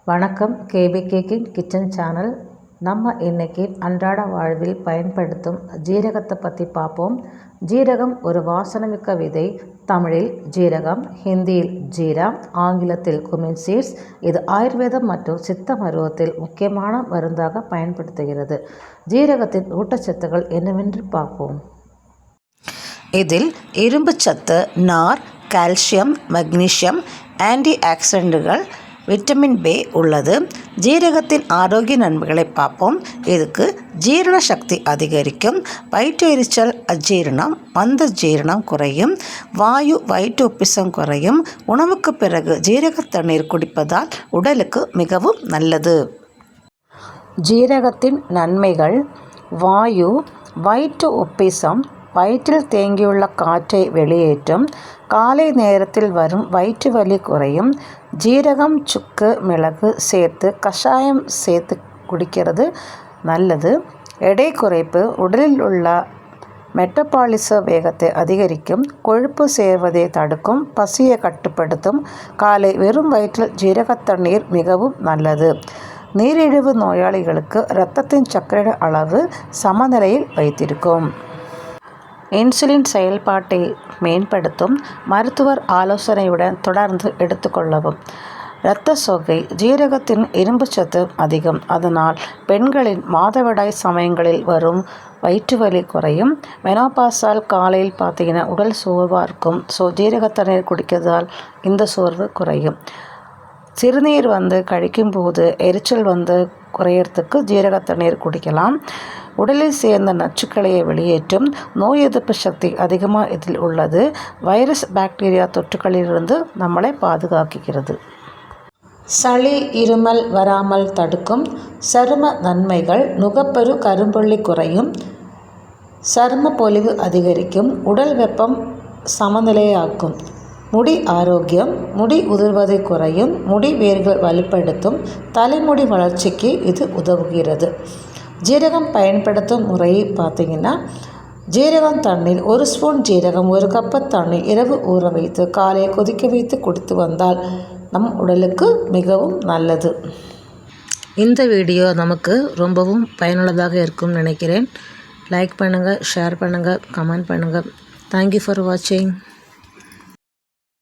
வணக்கம். KPK king kitchen channel. நம்ம இன்னைக்கு அன்றாட வாழ்வில் பயன்படுத்தும் ஜீரகத்தை பற்றி பார்ப்போம். ஜீரகம் ஒரு வாசனமிக்க விதை. தமிழில் ஜீரகம், ஹிந்தியில் ஜீரா, ஆங்கிலத்தில் குமின் சீட்ஸ். இது ஆயுர்வேதம் மற்றும் சித்த மருத்துவத்தில் முக்கியமான மருந்தாக பயன்படுத்துகிறது. ஜீரகத்தின் ஊட்டச்சத்துக்கள் என்னவென்று பார்ப்போம். இதில் இரும்பு சத்து, நார், கால்சியம், மக்னீசியம், ஆன்டி ஆக்சிடென்ட்டுகள், விட்டமின் பி உள்ளது. ஜீரகத்தின் ஆரோக்கிய நன்மைகளை பார்ப்போம். இதுக்கு ஜீரண சக்தி அதிகரிக்கும், வயிற்று எரிச்சல், அஜீரணம், மந்த ஜீரணம் குறையும், வாயு வயிற்று உப்பிசம் குறையும். உணவுக்கு பிறகு ஜீரக தண்ணீர் குடிப்பதால் உடலுக்கு மிகவும் நல்லது. ஜீரகத்தின் நன்மைகள்: வாயு, வயிற்று உப்பிசம், வயிற்றில் தேங்கியுள்ள காற்றை வெளியேற்றும், காலை நேரத்தில் வரும் வயிற்று வலி குறையும். ஜீரகம், சுக்கு, மிளகு சேர்த்து கஷாயம் சேர்த்து குடிக்கிறது நல்லது. எடை குறைப்பு, உடலில் உள்ள மெட்டபாலிச வேகத்தை அதிகரிக்கும், கொழுப்பு சேர்வதை தடுக்கும், பசியை கட்டுப்படுத்தும். காலை வெறும் வயிற்றில் ஜீரக தண்ணீர் மிகவும் நல்லது. நீரிழிவு நோயாளிகளுக்கு இரத்தத்தின் சர்க்கரை அளவு சமநிலையில் வைத்திருக்கும். இன்சுலின் செயல்பாட்டை மேம்படுத்தும். மருத்துவர் ஆலோசனையுடன் தொடர்ந்து எடுத்துக்கொள்ளவும். இரத்த சோகை: ஜீரகத்தின் இரும்பு சத்து அதிகம். அதனால் பெண்களின் மாதவிடாய் சமயங்களில் வரும் வயிற்று வலி குறையும். மெனோபாஸால் காலையில் பார்த்தீங்கன்னா உடல் சோர்வாக இருக்கும். ஜீரக தண்ணீர் குடிக்கிறதால் இந்த சோர்வு குறையும். சிறுநீர் கழிக்கும்போது எரிச்சல் குறையறதுக்கு ஜீரக தண்ணீர் குடிக்கலாம். உடலில் சேர்ந்த நச்சுக்களை வெளியேற்றும். நோய் எதிர்ப்பு சக்தி அதிகமாக இதில் உள்ளது. வைரஸ், பாக்டீரியா தொற்றுகளிலிருந்து நம்மளை பாதுகாக்கிறது. சளி, இருமல் வராமல் தடுக்கும். சரும நன்மைகள்: நுகப்பரு கரும்புள்ளி குறையும், சரும பொலிவு அதிகரிக்கும், உடல் வெப்பம் சமநிலையாக்கும். முடி ஆரோக்கியம்: முடி உதிர்வதை குறையும், முடி வேர்கள் வலுப்படுத்தும், தலைமுடி வளர்ச்சிக்கு இது உதவுகிறது. ஜீரகம் பயன்படுத்தும் முறையை பார்த்தீங்கன்னா, ஜீரகம் தண்ணீர் 1 ஸ்பூன் ஜீரகம் 1 கப்பு தண்ணீர் இரவு ஊற வைத்து காலை கொதிக்க வைத்து குடித்து வந்தால் நம் உடலுக்கு மிகவும் நல்லது. இந்த வீடியோ நமக்கு ரொம்பவும் பயனுள்ளதாக இருக்கும்னு நினைக்கிறேன். லைக் பண்ணுங்கள், ஷேர் பண்ணுங்கள், கமெண்ட் பண்ணுங்கள். தேங்க்யூ ஃபார் வாட்சிங்.